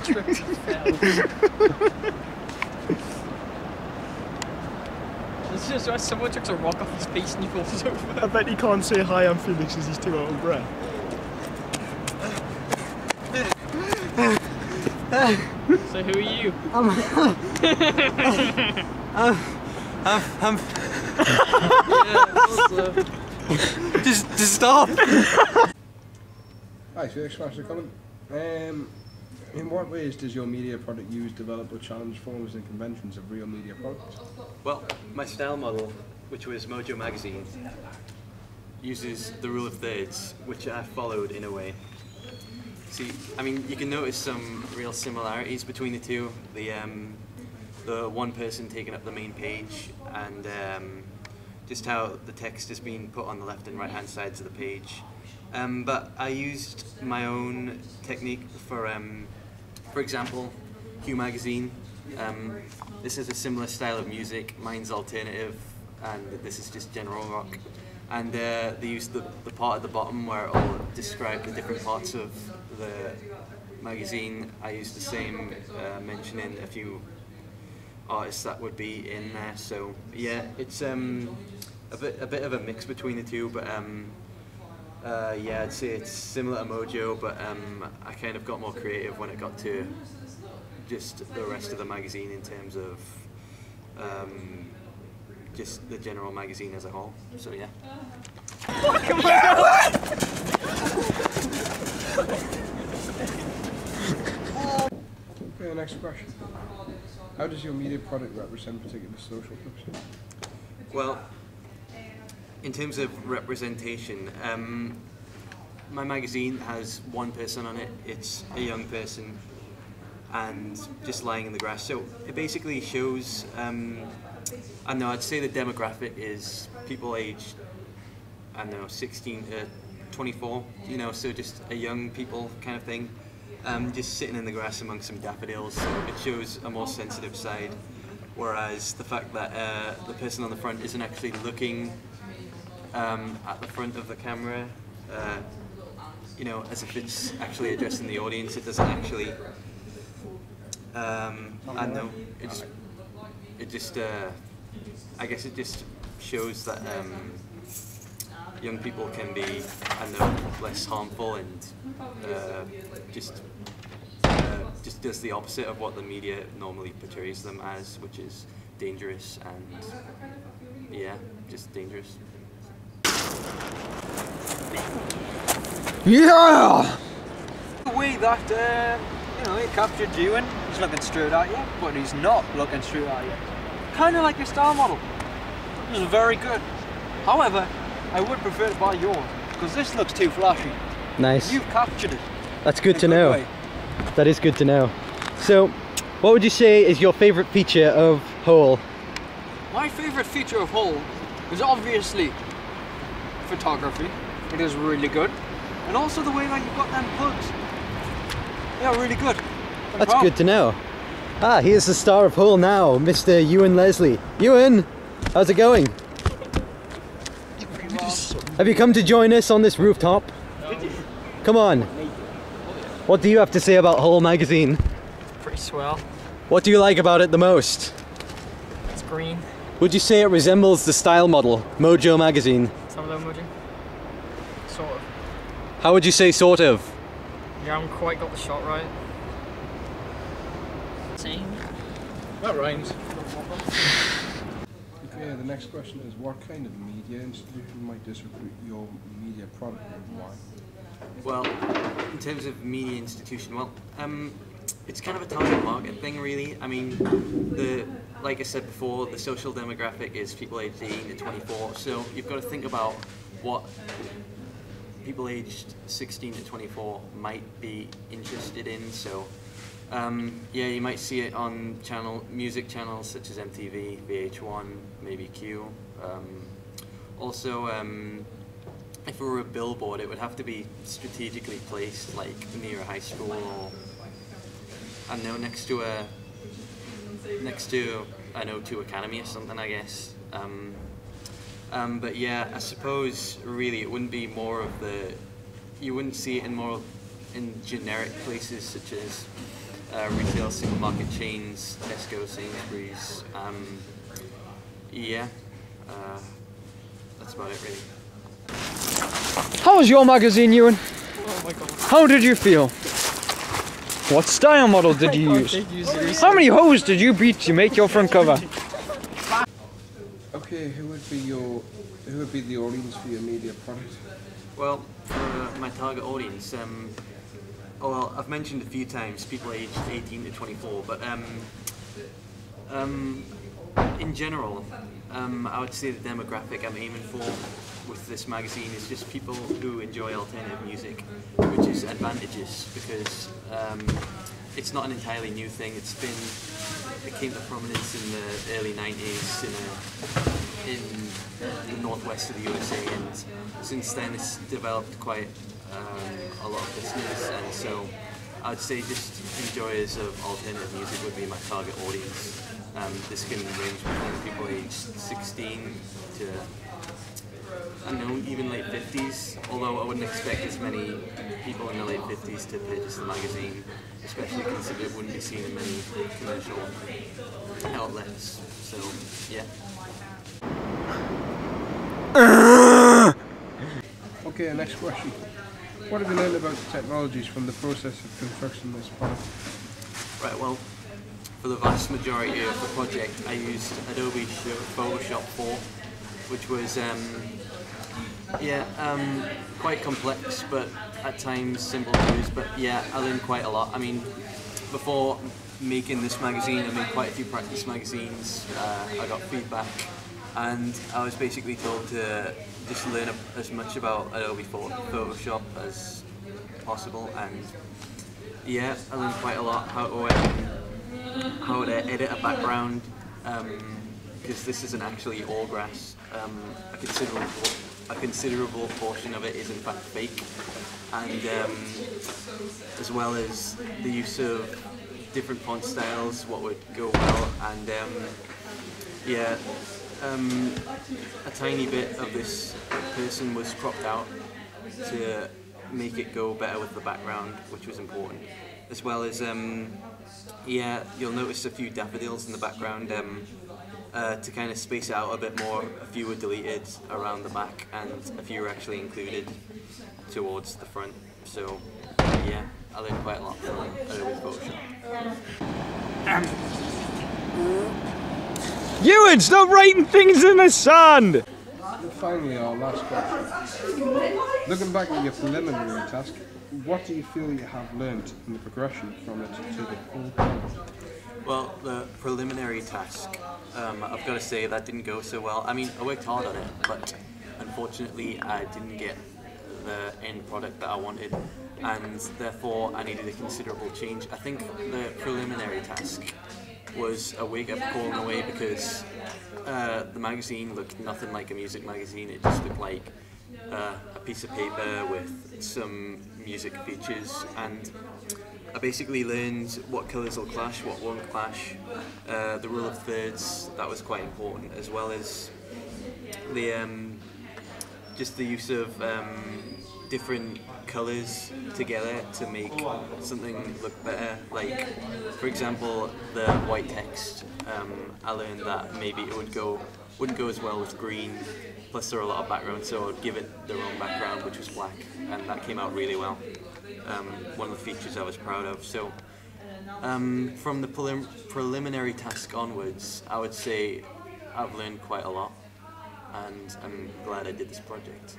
tripped and fell. This is why someone took a rock off his face and he falls over. I bet he can't say hi, I'm Felix, as he's too out of breath. So who are you? Just stop. Hi, Felix, thanks for coming. In what ways does your media product use, develop or challenge forms and conventions of real media products? Well, my style model, which was Mojo magazine, uses the rule of thirds, which I followed in a way. See, I mean, you can notice some real similarities between the two. The one person taking up the main page, and just how the text is being put on the left and right hand sides of the page. But I used my own technique for example, Hue magazine. This is a similar style of music. Mine's alternative, and this is just general rock. And they used the part at the bottom where it all described the different parts of the magazine. I used the same, mentioning a few artists that would be in there. So yeah, it's a bit of a mix between the two, but yeah, I'd say it's similar to Mojo, but I kind of got more creative when it got to just the rest of the magazine in terms of just the general magazine as a whole. So yeah. Okay, next question. How does your media product represent particular social groups? Well, in terms of representation, my magazine has one person on it. It's a young person and just lying in the grass. So it basically shows, I don't know, I'd say the demographic is people aged, I don't know, 16 to 24, you know, so just a young people kind of thing. Just sitting in the grass amongst some daffodils. So it shows a more sensitive side, whereas the fact that the person on the front isn't actually looking at the front of the camera, you know, as if it's actually addressing the audience. It doesn't actually, I don't know, it just I guess it just shows that young people can be, I don't know, less harmful, and just does the opposite of what the media normally portrays them as, which is dangerous and, yeah, just dangerous. Yeah! The way that, you know, he captured you and he's looking straight at you, but he's not looking straight at you. Kind of like your style model. This is very good. However, I would prefer to buy yours, because this looks too flashy. Nice. You've captured it. That's good to know. That is good to know. So, what would you say is your favourite feature of Whole? My favourite feature of Whole is obviously photography. It is really good. And also the way that you've got them plugs. They are really good. That's good to know. Ah, here's the star of Whole now, Mr. Ewan Leslie. Ewan, how's it going? Have you come to join us on this rooftop? Come on. What do you have to say about Whole magazine? Pretty swell. What do you like about it the most? It's green. Would you say it resembles the style model, Mojo magazine? Some of them, would you? Sort of. How would you say sort of? You haven't quite got the shot right. Same. That rhymes. Okay, the next question is, what kind of media institution might distribute your media product and why? Well, in terms of media institution, well, it's kind of a target market thing, really. I mean, like I said before, the social demographic is people aged 18 to 24, so you've got to think about what people aged 16 to 24 might be interested in. So, yeah, you might see it on music channels such as MTV, VH1, maybe Q. Also, if it were a billboard, it would have to be strategically placed, like near a high school, or I don't know, next to an O2 Academy or something, I guess. But yeah, I suppose really it wouldn't be more of you wouldn't see it in more in generic places such as retail supermarket chains, Tesco, Sainsbury's. Yeah, that's about it really. How was your magazine, Ewan? Oh my god. How did you feel? What style model did you use? How many hoes did you beat to make your front cover? Okay, who would be the audience for your media product? Well, for my target audience, well, I've mentioned a few times people aged 18 to 24, but in general, I would say the demographic I'm aiming for with this magazine is just people who enjoy alternative music, which is advantageous because it's not an entirely new thing. It came to prominence in the early 90s in the northwest of the USA, and since then it's developed quite a lot of listeners, and so I'd say just enjoyers of alternative music would be my target audience. This can range between people aged 16 to, I don't know, even late 50s, although I wouldn't expect as many people in the late 50s to purchase the magazine, especially considering it wouldn't be seen in many commercial outlets, so yeah. Okay, next question. What have you learned about the technologies from the process of constructing this product? Right, well, for the vast majority of the project I used Adobe Photoshop 4, which was quite complex but at times simple to use, but yeah, I learned quite a lot. I mean, before making this magazine I made quite a few practice magazines, I got feedback and I was basically told to just learn as much about Adobe Photoshop as possible, and yeah, I learned quite a lot how to edit a background, because this isn't actually all grass. A considerable portion of it is in fact fake, and as well as the use of different font styles, what would go well, and a tiny bit of this person was cropped out to make it go better with the background, which was important, as well as you'll notice a few daffodils in the background. To kind of space it out a bit more, a few were deleted around the back and a few were actually included towards the front. So yeah, I learned quite a lot from Adobe Photoshop. Ewan, stop writing things in the sand! And finally, our last question. Looking back at your preliminary task, what do you feel you have learned in the progression from it to the full product? Well, the preliminary task, I've got to say that didn't go so well. I mean, I worked hard on it, but unfortunately I didn't get the end product that I wanted, and therefore I needed a considerable change. I think the preliminary task was a wake-up call in a way, because the magazine looked nothing like a music magazine. It just looked like a piece of paper with some music features, and I basically learned what colours will clash, what won't clash, the rule of thirds, that was quite important, as well as the just the use of different colours together to make something look better. Like, for example, the white text, I learned that maybe it wouldn't go as well with green, plus there are a lot of backgrounds, so I'd give it the wrong background, which was black, and that came out really well. One of the features I was proud of. So from the preliminary task onwards, I would say I've learned quite a lot, and I'm glad I did this project.